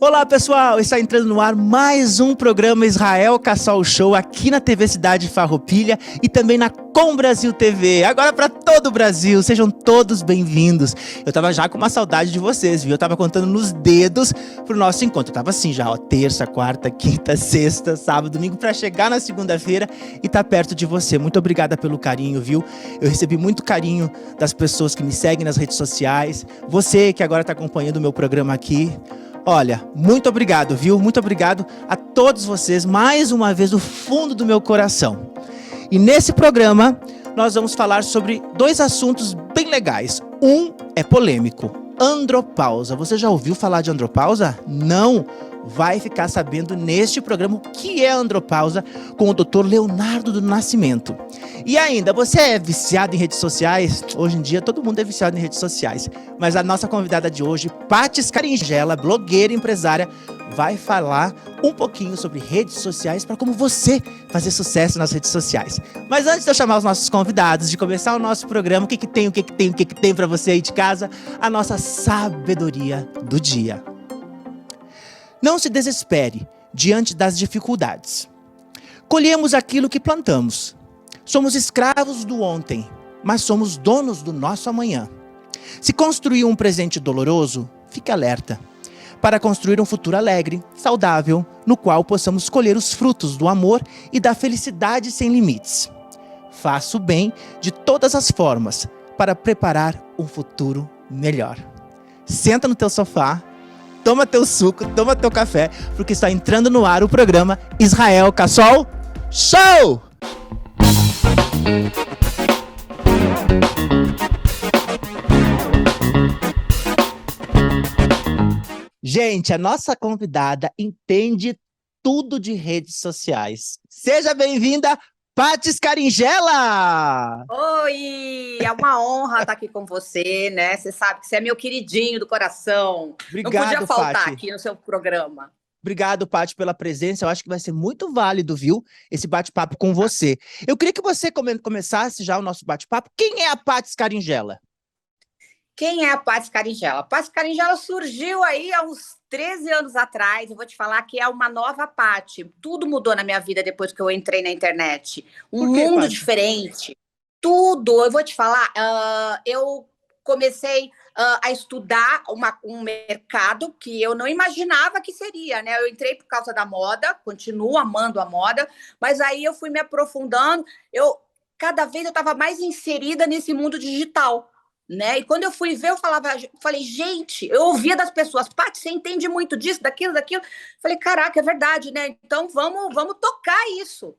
Olá pessoal, está entrando no ar mais um programa Israel Cassol Show aqui na TV Cidade Farroupilha e também na Com Brasil TV, agora para todo o Brasil, sejam todos bem-vindos. Eu tava já com uma saudade de vocês, viu? Eu tava contando nos dedos pro nosso encontro, eu tava assim já, ó, terça, quarta, quinta, sexta, sábado, domingo, para chegar na segunda-feira e tá perto de você. Muito obrigada pelo carinho, viu? Eu recebi muito carinho das pessoas que me seguem nas redes sociais, você que agora tá acompanhando o meu programa aqui. Olha, muito obrigado, viu? Muito obrigado a todos vocês, mais uma vez, do fundo do meu coração. E nesse programa, nós vamos falar sobre dois assuntos bem legais. Um é polêmico, andropausa. Você já ouviu falar de andropausa? Não? Vai ficar sabendo neste programa o que é andropausa com o Dr. Leonardo do Nascimento. E ainda, você é viciado em redes sociais? Hoje em dia todo mundo é viciado em redes sociais. Mas a nossa convidada de hoje, Paty Scaringella, blogueira e empresária, vai falar um pouquinho sobre redes sociais para como você fazer sucesso nas redes sociais. Mas antes de eu chamar os nossos convidados, de começar o nosso programa, o que tem para você aí de casa? A nossa sabedoria do dia. Não se desespere diante das dificuldades. Colhemos aquilo que plantamos. Somos escravos do ontem, mas somos donos do nosso amanhã. Se construir um presente doloroso, fique alerta, para construir um futuro alegre, saudável, no qual possamos colher os frutos do amor e da felicidade sem limites. Faça o bem de todas as formas, para preparar um futuro melhor. Senta no teu sofá, toma teu suco, toma teu café, porque está entrando no ar o programa Israel Cassol Show! Gente, a nossa convidada entende tudo de redes sociais. Seja bem-vinda, Paty Scaringella! Oi, é uma honra estar aqui com você, né? Você sabe que você é meu queridinho do coração. Obrigado, não podia faltar Paty. Aqui no seu programa. Obrigado, Paty, pela presença. Eu acho que vai ser muito válido, viu? Esse bate-papo com você. Eu queria que você começasse já o nosso bate-papo. Quem é a Paty Scaringella? Quem é a Paty Scaringella? A Paty Scaringella surgiu aí há uns 13 anos atrás. Eu vou te falar que é uma nova Paty. Tudo mudou na minha vida depois que eu entrei na internet. Um mundo Paty? diferente. Tudo. Eu vou te falar, eu comecei a estudar um mercado que eu não imaginava que seria, né? Eu entrei por causa da moda, continuo amando a moda, mas aí eu fui me aprofundando. Cada vez eu estava mais inserida nesse mundo digital, né? E quando eu fui ver, falei, gente, eu ouvia das pessoas, Paty, você entende muito disso, daquilo. Falei, caraca, é verdade, né? Então vamos tocar isso.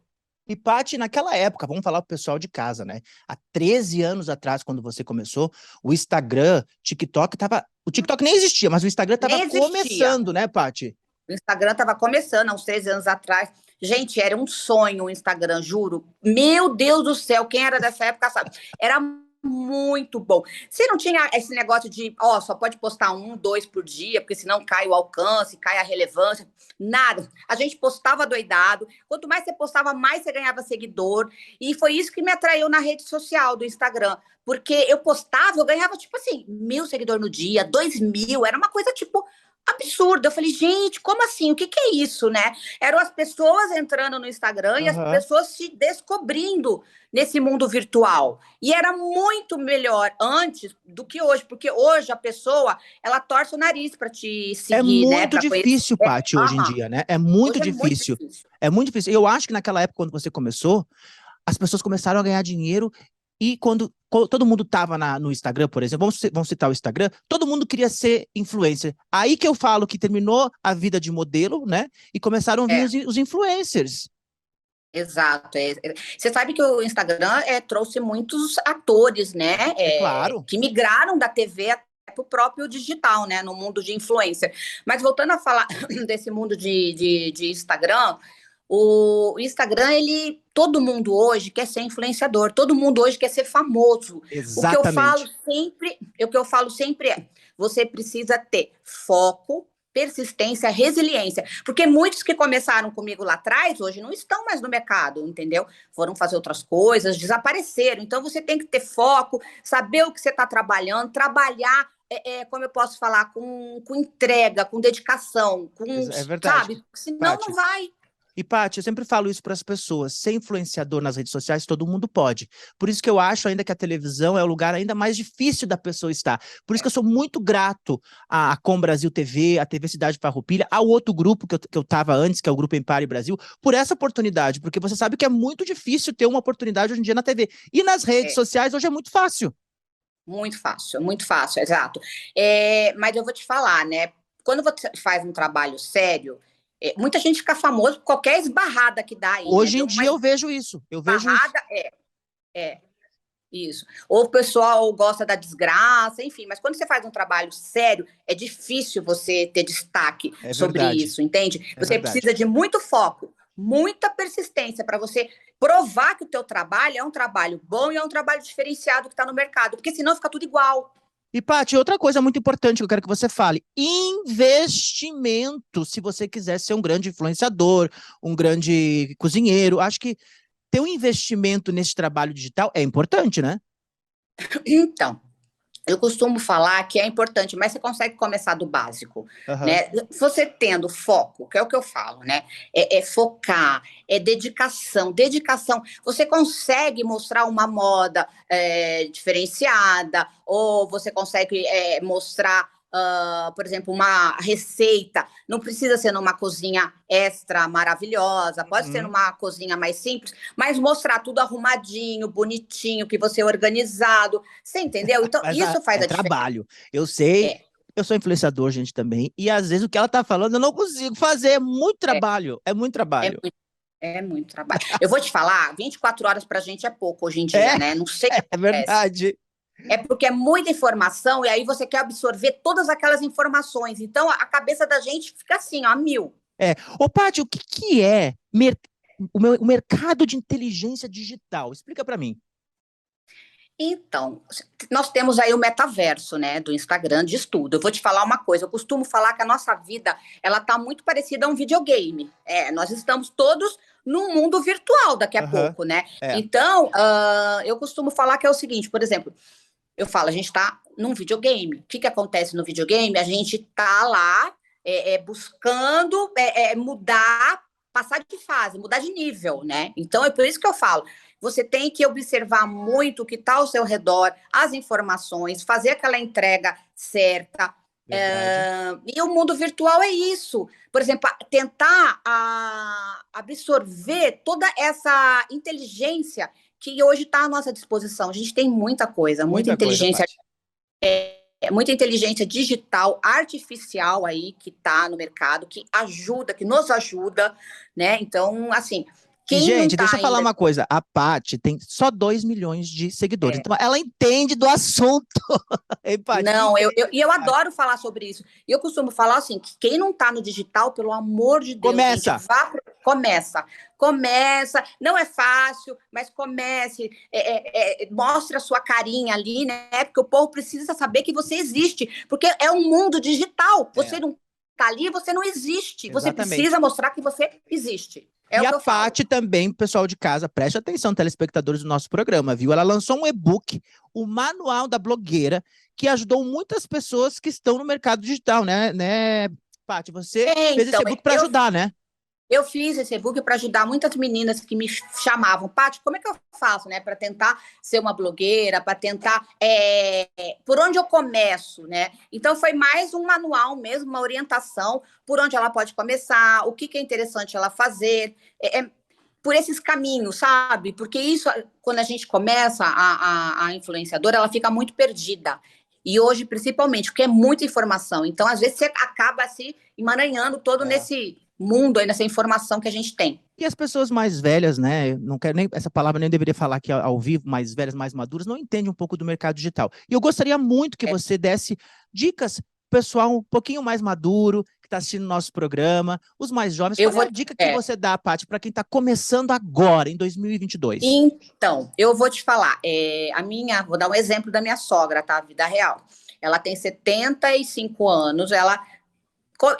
E, Paty, naquela época, vamos falar pro pessoal de casa, né? Há 13 anos atrás, quando você começou, o Instagram, TikTok tava... O TikTok nem existia, mas o Instagram tava começando, né, Paty? O Instagram estava começando há uns 13 anos atrás. Gente, era um sonho o Instagram, juro. Meu Deus do céu, quem era dessa época sabe. Era muito bom. Você não tinha esse negócio de, só pode postar 1, 2 por dia, porque senão cai o alcance, cai a relevância. Nada. A gente postava doidado. Quanto mais você postava, mais você ganhava seguidor. E foi isso que me atraiu na rede social do Instagram. Porque eu postava, eu ganhava, tipo assim, 1.000 seguidores no dia, 2.000. Era uma coisa, tipo, absurda. Eu falei, gente, como assim? O que é isso, né? Eram as pessoas entrando no Instagram e as pessoas se descobrindo nesse mundo virtual. E era muito melhor antes do que hoje, porque hoje a pessoa, ela torce o nariz para te seguir, né? É muito difícil, Paty, hoje em dia, né? É muito difícil. É muito difícil. Eu acho que naquela época, quando você começou, as pessoas começaram a ganhar dinheiro e quando todo mundo estava no Instagram, por exemplo, vamos citar o Instagram, todo mundo queria ser influencer. Aí que eu falo que terminou a vida de modelo, né? E começaram a vir os influencers. Exato. Você sabe que o Instagram trouxe muitos atores, né? Claro. Que migraram da TV para o próprio digital, né? No mundo de influencer. Mas voltando a falar desse mundo de Instagram, o Instagram, todo mundo hoje quer ser influenciador, todo mundo hoje quer ser famoso. Exatamente. O que eu falo sempre é, você precisa ter foco, persistência, resiliência, porque muitos que começaram comigo lá atrás, hoje não estão mais no mercado, entendeu? Foram fazer outras coisas, desapareceram. Então você tem que ter foco, saber o que você está trabalhando, trabalhar como eu posso falar, com entrega, com dedicação, É verdade. sabe? Senão Paty. não vai. E, Paty, eu sempre falo isso para as pessoas, ser influenciador nas redes sociais, todo mundo pode. Por isso que eu acho ainda que a televisão é o lugar ainda mais difícil da pessoa estar. Por isso que eu sou muito grato à Com Brasil TV, à TV Cidade Farroupilha, ao outro grupo que eu estava antes, que é o Grupo Empare Brasil, por essa oportunidade, porque você sabe que é muito difícil ter uma oportunidade hoje em dia na TV. E nas redes sociais hoje é muito fácil. Muito fácil, exato. Mas eu vou te falar, né? Quando você faz um trabalho sério, muita gente fica famoso por qualquer esbarrada que dá aí, Hoje né? em dia eu vejo isso. Eu vejo isso. Esbarrada, isso. Ou o pessoal gosta da desgraça, enfim. Mas quando você faz um trabalho sério, é difícil você ter destaque sobre isso, entende? Você precisa de muito foco, muita persistência para você provar que o teu trabalho é um trabalho bom e é um trabalho diferenciado que está no mercado, porque senão fica tudo igual. E, Paty, outra coisa muito importante que eu quero que você fale: investimento, se você quiser ser um grande influenciador, um grande cozinheiro. Acho que ter um investimento nesse trabalho digital é importante, né? Então, eu costumo falar que é importante, mas você consegue começar do básico, né? Você tendo foco, que é o que eu falo, né? Focar, dedicação. Você consegue mostrar uma moda diferenciada, ou você consegue mostrar, por exemplo, uma receita. Não precisa ser numa cozinha extra maravilhosa, pode ser numa cozinha mais simples, mas mostrar tudo arrumadinho, bonitinho, que você é organizado. Você entendeu? Então, isso faz a trabalho. Eu sei, eu sou influenciador, gente, também, e às vezes o que ela tá falando eu não consigo fazer. É muito trabalho. É muito trabalho. É muito trabalho. Eu vou te falar, 24 horas pra gente é pouco hoje em dia, né? Não sei o que acontece. É verdade. É porque é muita informação e aí você quer absorver todas aquelas informações. Então, a cabeça da gente fica assim, ó, a mil. Ô, Paty, o que é o mercado de inteligência digital? Explica para mim. Então, nós temos aí o metaverso, né, do Instagram, de estudo. Eu vou te falar uma coisa, eu costumo falar que a nossa vida, ela tá muito parecida a um videogame. Nós estamos todos num mundo virtual daqui a pouco, né? Então, eu costumo falar que é o seguinte, por exemplo, eu falo, a gente tá num videogame. O que acontece no videogame? A gente tá lá buscando mudar, passar de fase, mudar de nível, né? Então, é por isso que eu falo, você tem que observar muito o que está ao seu redor, as informações, fazer aquela entrega certa. E o mundo virtual é isso. Por exemplo, tentar absorver toda essa inteligência que hoje está à nossa disposição. A gente tem muita coisa, muita inteligência. Muita inteligência digital, artificial aí, que está no mercado, que nos ajuda, né? Então, assim... Gente, deixa eu falar uma coisa. A Paty tem só 2 milhões de seguidores. Então, ela entende do assunto. Ei, Paty, não, eu adoro falar sobre isso. E eu costumo falar assim, que quem não está no digital, pelo amor de Deus, começa. Gente, começa. Não é fácil, mas comece. Mostre a sua carinha ali, né? Porque o povo precisa saber que você existe. Porque é um mundo digital. Você não está ali, você não existe. Exatamente. Você precisa mostrar que você existe. E a Paty também, pessoal de casa, preste atenção, telespectadores do nosso programa, viu? Ela lançou um e-book, o Manual da Blogueira, que ajudou muitas pessoas que estão no mercado digital, né, Paty? Você fez esse e-book para ajudar, né? Eu fiz esse e-book para ajudar muitas meninas que me chamavam, Paty, como é que eu faço, né, para tentar ser uma blogueira, para tentar, por onde eu começo, né? Então foi mais um manual mesmo, uma orientação por onde ela pode começar, o que é interessante ela fazer, por esses caminhos, sabe? Porque isso, quando a gente começa a influenciadora, ela fica muito perdida. E hoje, principalmente, porque é muita informação. Então, às vezes, você acaba se emaranhando todo nesse mundo aí, nessa informação que a gente tem. E as pessoas mais velhas, né? Não quero nem essa palavra, nem deveria falar aqui ao vivo, mais velhas, mais maduras, não entendem um pouco do mercado digital. E eu gostaria muito que você desse dicas pessoal um pouquinho mais maduro, que está assistindo nosso programa, os mais jovens. Qual é a dica que você dá, Paty, para quem está começando agora, em 2022? Então, eu vou te falar, vou dar um exemplo da minha sogra, tá? Vida real. Ela tem 75 anos, ela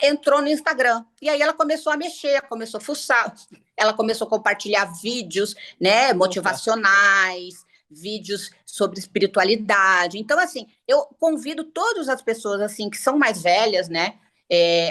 entrou no Instagram, e aí ela começou a mexer, começou a fuçar, ela começou a compartilhar vídeos, né, motivacionais, vídeos sobre espiritualidade. Então, assim, eu convido todas as pessoas, assim, que são mais velhas, né,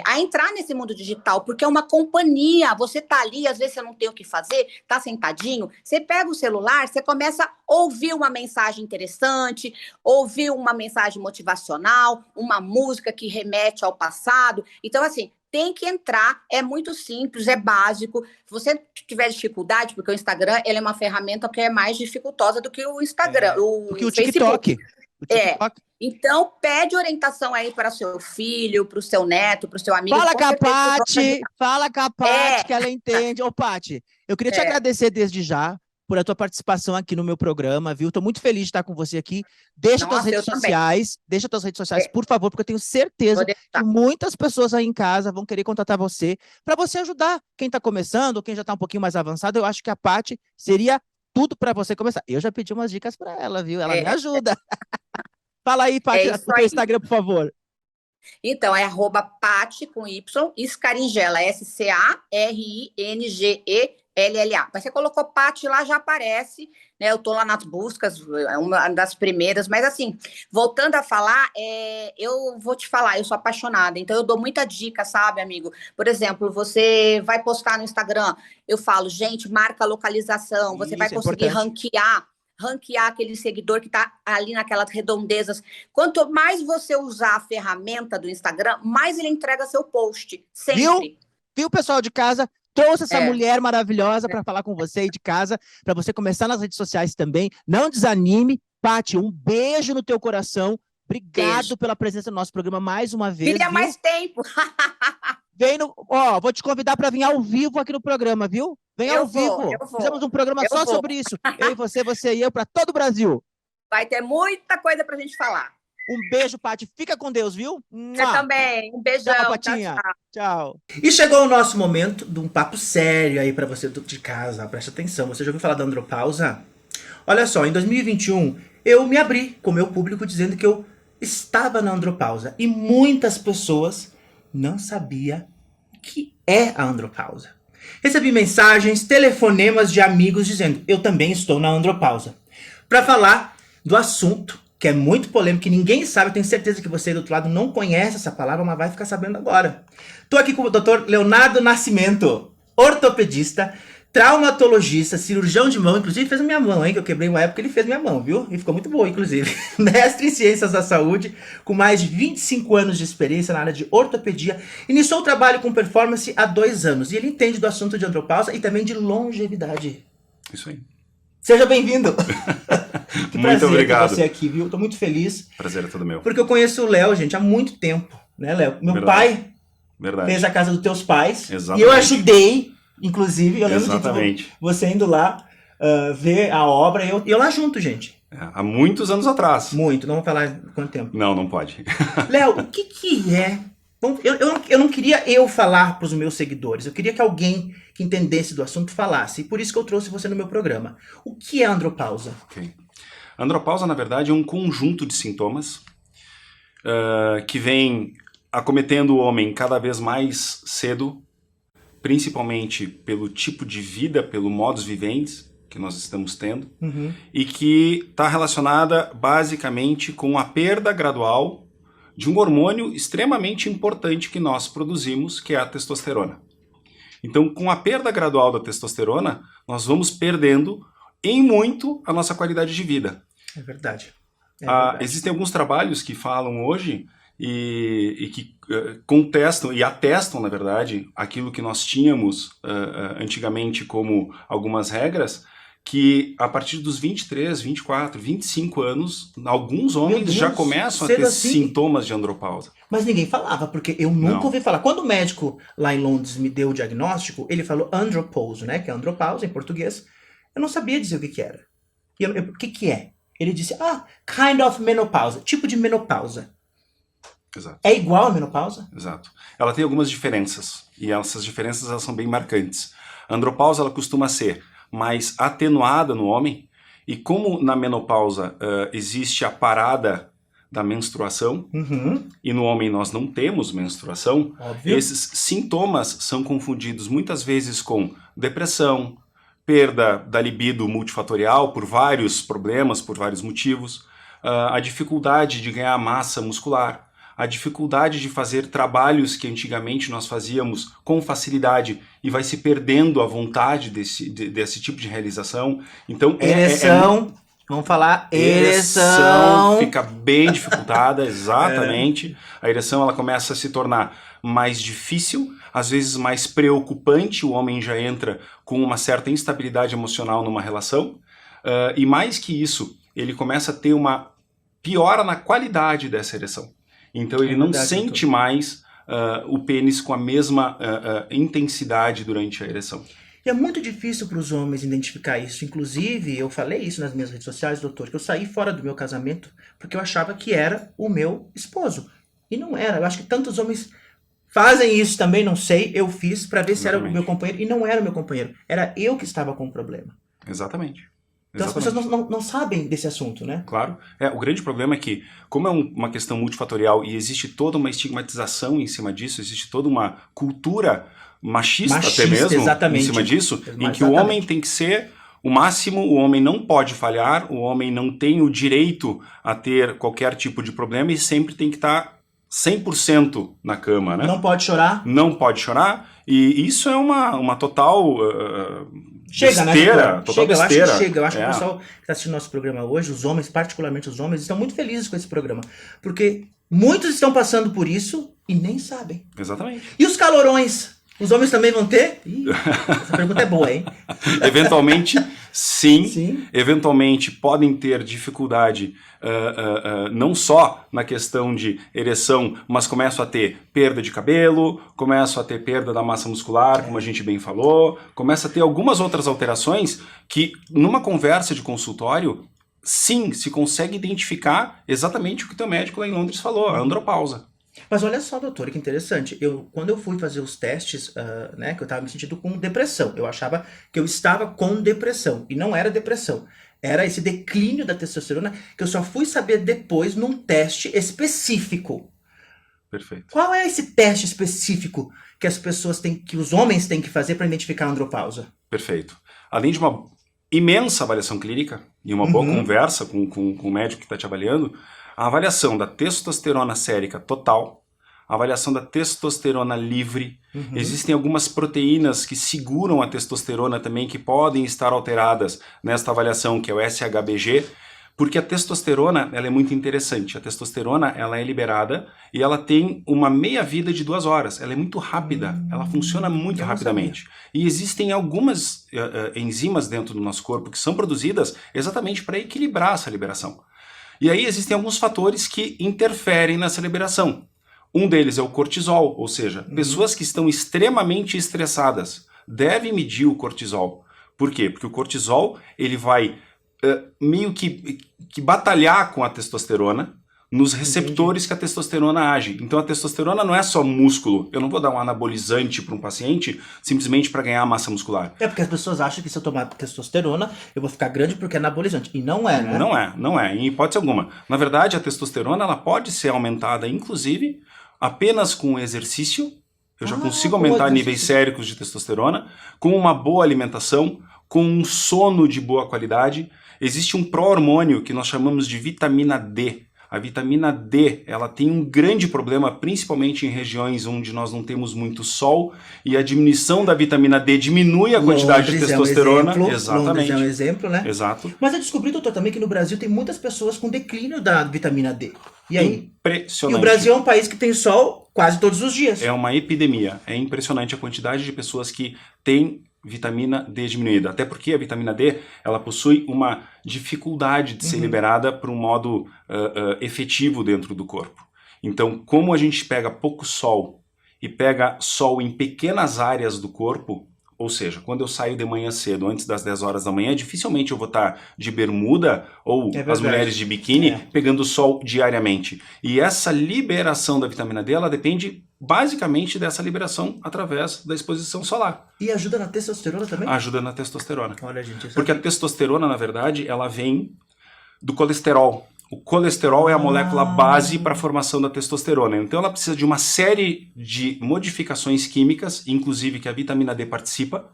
a entrar nesse mundo digital, porque é uma companhia. Você tá ali, às vezes você não tem o que fazer, tá sentadinho, você pega o celular, você começa a ouvir uma mensagem interessante, ouvir uma mensagem motivacional, uma música que remete ao passado. Então, assim, tem que entrar, é muito simples, é básico. Se você tiver dificuldade, porque o Instagram ele é uma ferramenta que é mais dificultosa do que o Instagram, Do que o Facebook. TikTok. O TikTok. Então, pede orientação aí para seu filho, para o seu neto, para o seu amigo. Fala Com com a certeza vocês vão Paty, ajudar. fala com a Paty, que ela entende. Ô, Paty, eu queria te agradecer desde já por a tua participação aqui no meu programa, viu? Tô muito feliz de estar com você aqui. Deixa tuas redes sociais, por favor, porque eu tenho certeza que muitas pessoas aí em casa vão querer contratar você para você ajudar quem tá começando, ou quem já tá um pouquinho mais avançado. Eu acho que a Paty seria tudo para você começar. Eu já pedi umas dicas para ela, viu? Ela me ajuda. Fala aí, Paty, o teu Instagram, por favor. Então, é @Paty com Y, Scaringella, SCARINGELLA. Mas você colocou Paty lá, já aparece, né? Eu tô lá nas buscas, é uma das primeiras. Mas assim, voltando a falar, eu vou te falar, eu sou apaixonada, então eu dou muita dica, sabe, amigo? Por exemplo, você vai postar no Instagram, eu falo, gente, marca a localização, você vai conseguir ranquear aquele seguidor que está ali naquelas redondezas. Quanto mais você usar a ferramenta do Instagram, mais ele entrega seu post, sempre. Viu, pessoal de casa? Trouxe essa mulher maravilhosa para falar com você aí de casa, para você começar nas redes sociais também. Não desanime. Paty, um beijo no teu coração. Obrigado pela presença no nosso programa mais uma vez. Queria mais tempo. Vou te convidar para vir ao vivo aqui no programa, viu? Vem ao vivo. Fizemos um programa só sobre isso. Eu e você e eu, para todo o Brasil. Vai ter muita coisa pra gente falar. Um beijo, Paty. Fica com Deus, viu? Você também. Um beijão. Tchau, Patinha. Tchau. E chegou o nosso momento de um papo sério aí para você de casa. Presta atenção. Você já ouviu falar da andropausa? Olha só, em 2021, eu me abri com o meu público dizendo que eu estava na andropausa. E muitas pessoas não sabiam o que é a andropausa. Recebi mensagens, telefonemas de amigos dizendo: eu também estou na andropausa. Para falar do assunto, que é muito polêmico, que ninguém sabe, eu tenho certeza que você aí do outro lado não conhece essa palavra, mas vai ficar sabendo agora. Estou aqui com o Dr. Leonardo Nascimento, ortopedista, traumatologista, cirurgião de mão, inclusive fez a minha mão, hein, que eu quebrei uma época, ele fez minha mão, viu? E ficou muito boa, inclusive. Mestre em Ciências da Saúde, com mais de 25 anos de experiência na área de ortopedia, iniciou o trabalho com performance há 2 anos, e ele entende do assunto de andropausa e também de longevidade. Isso aí. Seja bem-vindo. Que muito obrigado. Ter você aqui, viu? Tô muito feliz. Prazer é todo meu. Porque eu conheço o Léo, gente, há muito tempo, né, Léo? Meu pai fez a casa dos teus pais. Exatamente. E eu ajudei, inclusive, eu lembro Exatamente. de você indo lá ver a obra, e eu lá junto, gente. Há muitos anos atrás. Muito, não vamos falar quanto tempo. Não pode. Léo, o que é? Eu não queria falar para os meus seguidores, eu queria que alguém que entendesse do assunto falasse, e por isso que eu trouxe você no meu programa. O que é a andropausa? Ok. A andropausa, na verdade, é um conjunto de sintomas que vem acometendo o homem cada vez mais cedo, principalmente pelo tipo de vida, pelo modus vivendi que nós estamos tendo, e que está relacionada basicamente com a perda gradual de um hormônio extremamente importante que nós produzimos, que é a testosterona. Então, com a perda gradual da testosterona, nós vamos perdendo em muito a nossa qualidade de vida. É verdade. Existem alguns trabalhos que falam hoje e que contestam e atestam, na verdade, aquilo que nós tínhamos antigamente como algumas regras, que a partir dos 23, 24, 25 anos, alguns homens já começam a ter sintomas de andropausa. Mas ninguém falava, porque eu nunca ouvi falar. Quando o médico lá em Londres me deu o diagnóstico, ele falou andropause, né? Que é andropausa em português. Eu não sabia dizer o que era. O que é? Ele disse, kind of menopausa, tipo de menopausa. Exato. É igual a menopausa? Exato. Ela tem algumas diferenças, e essas diferenças elas são bem marcantes. A andropausa ela costuma ser mais atenuada no homem, e como na menopausa existe a parada da menstruação, e no homem nós não temos menstruação, esses sintomas são confundidos muitas vezes com depressão, perda da libido multifatorial por vários problemas, por vários motivos, a dificuldade de ganhar massa muscular, a dificuldade de fazer trabalhos que antigamente nós fazíamos com facilidade e vai se perdendo a vontade desse tipo de realização. Então, ereção, vamos falar, ereção fica bem dificultada, exatamente. A ereção ela começa a se tornar mais difícil, às vezes mais preocupante, o homem já entra com uma certa instabilidade emocional numa relação, e mais que isso, ele começa a ter uma piora na qualidade dessa ereção. Então ele não sente mais o pênis com a mesma intensidade durante a ereção. E é muito difícil para os homens identificar isso. Inclusive, eu falei isso nas minhas redes sociais, doutor, que eu saí fora do meu casamento porque eu achava que era o meu esposo. E não era. Eu acho que tantos homens fazem isso também, não sei. Eu fiz para ver se era o meu companheiro e não era o meu companheiro. Era eu que estava com o problema. Exatamente. Então as pessoas não sabem desse assunto, né? Claro. O grande problema é que, como é uma questão multifatorial e existe toda uma estigmatização em cima disso, existe toda uma cultura machista até mesmo exatamente. em cima disso, em que o homem tem que ser o máximo, o homem não pode falhar, o homem não tem o direito a ter qualquer tipo de problema e sempre tem que estar 100% na cama, né? Não pode chorar. Não pode chorar, e isso é uma total Chega, besteira, né? total Chega, besteira. eu acho que chega. Eu acho que o pessoal que está assistindo nosso programa hoje, os homens, particularmente os homens, estão muito felizes com esse programa. Porque muitos estão passando por isso e nem sabem. Exatamente. E os calorões? Os homens também vão ter? Ih, essa pergunta é boa, hein? Eventualmente, sim. Sim. Eventualmente podem ter dificuldade não só na questão de ereção, mas começam a ter perda de cabelo, começam a ter perda da massa muscular, como a gente bem falou, começa a ter algumas outras alterações que, numa conversa de consultório, sim, se consegue identificar exatamente o que o teu médico lá em Londres falou, a andropausa. Mas olha só, doutor, que interessante. Quando eu fui fazer os testes, que eu estava me sentindo com depressão. Eu achava que eu estava com depressão. E não era depressão. Era esse declínio da testosterona que eu só fui saber depois num teste específico. Perfeito. Qual é esse teste específico que as pessoas têm, que os homens têm que fazer para identificar a andropausa? Perfeito. Além de uma imensa avaliação clínica e uma boa conversa com o médico que está te avaliando, a avaliação da testosterona sérica total, a avaliação da testosterona livre, existem algumas proteínas que seguram a testosterona também que podem estar alteradas nesta avaliação, que é o SHBG, porque a testosterona ela é muito interessante. A testosterona ela é liberada e ela tem uma meia-vida de 2 horas. Ela é muito rápida, ela funciona muito rapidamente. E existem algumas enzimas dentro do nosso corpo que são produzidas exatamente para equilibrar essa liberação. E aí existem alguns fatores que interferem nessa liberação. Um deles é o cortisol, ou seja, pessoas que estão extremamente estressadas devem medir o cortisol. Por quê? Porque o cortisol ele vai meio que batalhar com a testosterona nos receptores que a testosterona age. Então a testosterona não é só músculo. Eu não vou dar um anabolizante para um paciente simplesmente para ganhar massa muscular. É porque as pessoas acham que se eu tomar testosterona, eu vou ficar grande porque é anabolizante. E não é, né? Não é, em hipótese alguma. Na verdade, a testosterona ela pode ser aumentada, inclusive, apenas com exercício. Eu já consigo aumentar níveis séricos de testosterona, com uma boa alimentação, com um sono de boa qualidade. Existe um pró-hormônio que nós chamamos de vitamina D. A vitamina D, ela tem um grande problema, principalmente em regiões onde nós não temos muito sol, e a diminuição da vitamina D diminui a quantidade de testosterona. Exatamente. Londres é um exemplo, né? Exato. Mas eu descobri, doutor, também que no Brasil tem muitas pessoas com declínio da vitamina D. E aí? Impressionante. E o Brasil é um país que tem sol quase todos os dias. É uma epidemia. É impressionante a quantidade de pessoas que têm vitamina D diminuída. Até porque a vitamina D ela possui uma dificuldade de ser liberada por um modo efetivo dentro do corpo. Então, como a gente pega pouco sol e pega sol em pequenas áreas do corpo, ou seja, quando eu saio de manhã cedo, antes das 10 horas da manhã, dificilmente eu vou estar de bermuda ou as mulheres de biquíni pegando sol diariamente. E essa liberação da vitamina D, ela depende basicamente dessa liberação através da exposição solar. E ajuda na testosterona também? Ajuda na testosterona. Olha, gente, porque a testosterona, na verdade, ela vem do colesterol. O colesterol é a molécula base para a formação da testosterona. Então ela precisa de uma série de modificações químicas, inclusive que a vitamina D participa,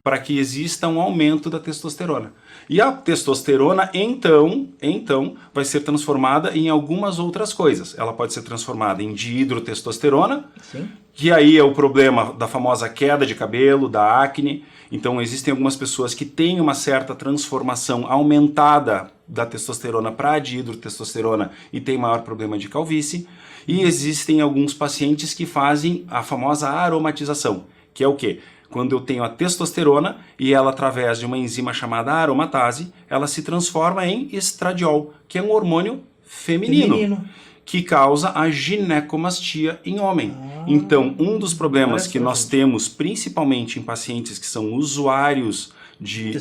para que exista um aumento da testosterona. E a testosterona, então, vai ser transformada em algumas outras coisas. Ela pode ser transformada em dihidrotestosterona, Sim. que aí é o problema da famosa queda de cabelo, da acne. Então, existem algumas pessoas que têm uma certa transformação aumentada da testosterona para a dihidrotestosterona e tem maior problema de calvície. E existem alguns pacientes que fazem a famosa aromatização, que é o quê? Quando eu tenho a testosterona e ela, através de uma enzima chamada aromatase, ela se transforma em estradiol, que é um hormônio feminino. Que causa a ginecomastia em homem. Então, um dos problemas que nós temos, principalmente em pacientes que são usuários de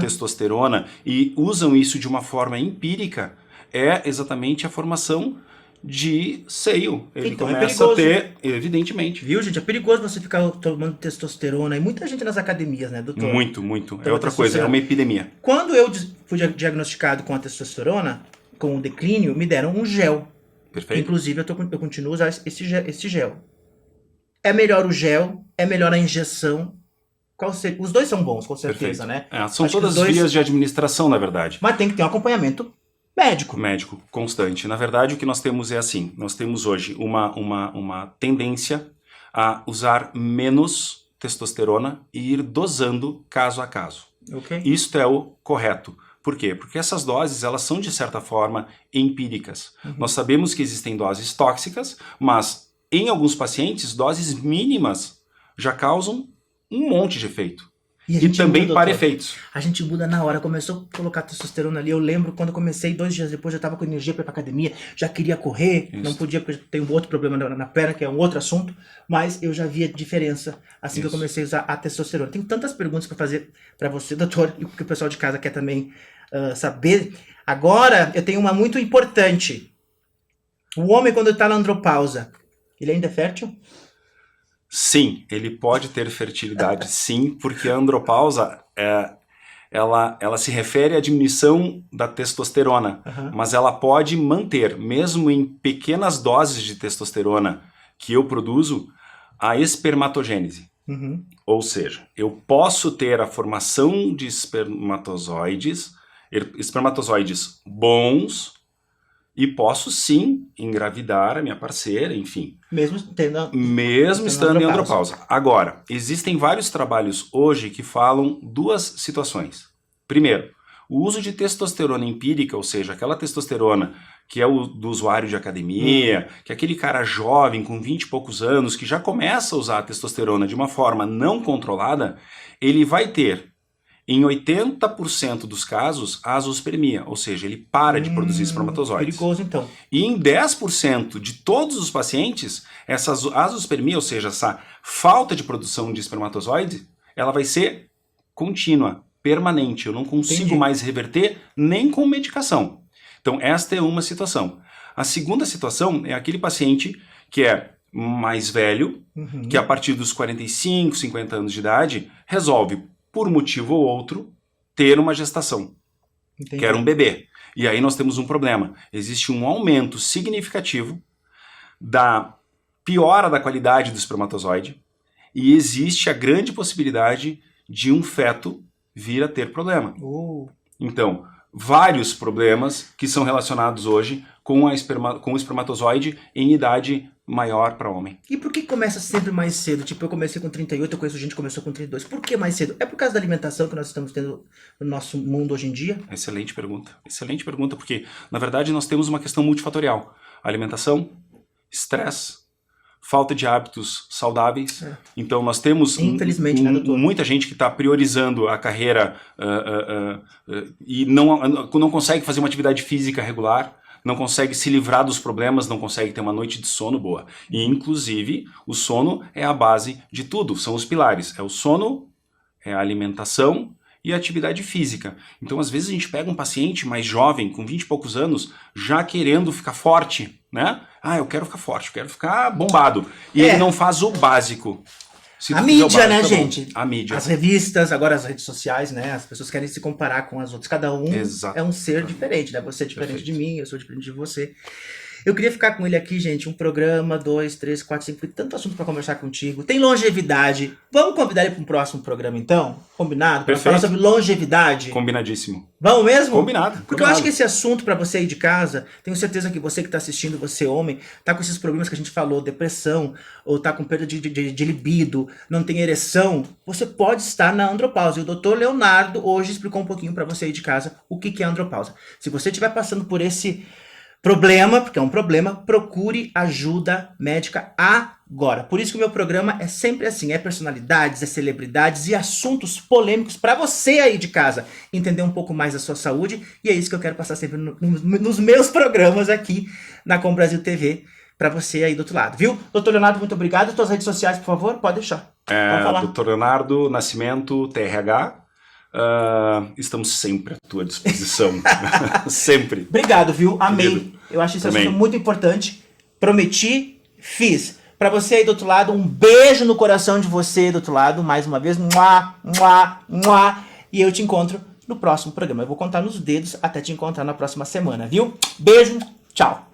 testosterona e usam isso de uma forma empírica, é exatamente a formação de seio. Ele então, começa a ter, evidentemente. Viu, gente? É perigoso você ficar tomando testosterona. E muita gente nas academias, né, doutor? Muito. É outra coisa, é uma epidemia. Quando eu fui diagnosticado com a testosterona, com o declínio, me deram um gel. Perfeito. Inclusive, eu continuo a usar esse gel. É melhor o gel? É melhor a injeção? Os dois são bons, com certeza, perfeito, né? são todas vias de administração, na verdade. Mas tem que ter um acompanhamento médico. Médico, constante. Na verdade, o que nós temos é assim, nós temos hoje uma tendência a usar menos testosterona e ir dosando caso a caso. Okay. Isto é o correto. Por quê? Porque essas doses, elas são, de certa forma, empíricas. Nós sabemos que existem doses tóxicas, mas em alguns pacientes, doses mínimas já causam um monte de efeito. E também para efeitos. A gente muda na hora. Começou a colocar testosterona ali. Eu lembro quando eu comecei, 2 dias depois, eu estava com energia para ir pra academia, já queria correr, não podia, porque tem um outro problema na perna, que é um outro assunto, mas eu já via diferença assim que eu comecei a usar a testosterona. Tem tantas perguntas para fazer para você, doutor, e que o pessoal de casa quer também saber. Agora, eu tenho uma muito importante. O homem, quando está na andropausa, ele ainda é fértil? Sim, ele pode ter fertilidade, sim, porque a andropausa, ela se refere à diminuição da testosterona, mas ela pode manter, mesmo em pequenas doses de testosterona que eu produzo, a espermatogênese. Ou seja, eu posso ter a formação de espermatozoides bons, e posso sim engravidar a minha parceira, enfim. Mesmo estando em andropausa. Agora, existem vários trabalhos hoje que falam 2 situações. Primeiro, o uso de testosterona empírica, ou seja, aquela testosterona que é o do usuário de academia, que é aquele cara jovem com 20 e poucos anos que já começa a usar a testosterona de uma forma não controlada, ele vai ter, em 80% dos casos, a azoospermia, ou seja, ele para de produzir espermatozoides. Perigoso, então. E em 10% de todos os pacientes, essa azoospermia, ou seja, essa falta de produção de espermatozoide, ela vai ser contínua, permanente. Eu não consigo mais reverter nem com medicação. Então, esta é uma situação. A segunda situação é aquele paciente que é mais velho, que a partir dos 45, 50 anos de idade, resolve, por motivo ou outro, ter uma gestação. Quer um bebê. E aí nós temos um problema. Existe um aumento significativo da piora da qualidade do espermatozoide e existe a grande possibilidade de um feto vir a ter problema. Então, vários problemas que são relacionados hoje com o espermatozoide em idade maior para homem. E por que começa sempre mais cedo? Tipo, eu comecei com 38, eu conheço gente que começou com 32. Por que mais cedo? É por causa da alimentação que nós estamos tendo no nosso mundo hoje em dia? Excelente pergunta. Excelente pergunta, porque, na verdade, nós temos uma questão multifatorial. Alimentação, estresse, falta de hábitos saudáveis. Então, nós temos infelizmente, né, doutor? Muita gente que está priorizando a carreira e não consegue fazer uma atividade física regular, não consegue se livrar dos problemas, não consegue ter uma noite de sono boa. E, inclusive, o sono é a base de tudo, são os pilares. É o sono, é a alimentação e a atividade física. Então, às vezes, a gente pega um paciente mais jovem, com 20 e poucos anos, já querendo ficar forte, né? Eu quero ficar forte, eu quero ficar bombado. E ele não faz o básico. A mídia, né, gente? A mídia. As revistas, agora as redes sociais, né? As pessoas querem se comparar com as outras. Cada um é um ser diferente, né? Você é diferente de mim, eu sou diferente de você. Eu queria ficar com ele aqui, gente, um programa, 2, 3, 4, 5, tem tanto assunto pra conversar contigo. Tem longevidade. Vamos convidar ele para um próximo programa, então? Combinado? Pra falar sobre longevidade. Combinadíssimo. Vamos mesmo? Combinado. Porque eu acho que esse assunto, pra você aí de casa, tenho certeza que você que tá assistindo, você homem, tá com esses problemas que a gente falou, depressão, ou tá com perda de libido, não tem ereção, você pode estar na andropausa. E o Dr. Leonardo hoje explicou um pouquinho pra você aí de casa o que é andropausa. Se você estiver passando por esse problema, porque é um problema, procure ajuda médica agora. Por isso que o meu programa é sempre assim, é personalidades, é celebridades e assuntos polêmicos para você aí de casa entender um pouco mais da sua saúde, e é isso que eu quero passar sempre nos meus programas aqui na Com Brasil TV, para você aí do outro lado, viu? Doutor Leonardo, muito obrigado. Suas redes sociais, por favor, pode deixar. Pode falar. Dr. Leonardo Nascimento, TRH. Estamos sempre à tua disposição. Sempre. Obrigado, viu? Amei. Querido. Eu acho esse Também. assunto muito importante. Prometi, fiz. Pra você aí do outro lado, um beijo no coração de você do outro lado. Mais uma vez. Mua, mua, mua. E eu te encontro no próximo programa. Eu vou contar nos dedos até te encontrar na próxima semana, viu? Beijo, tchau.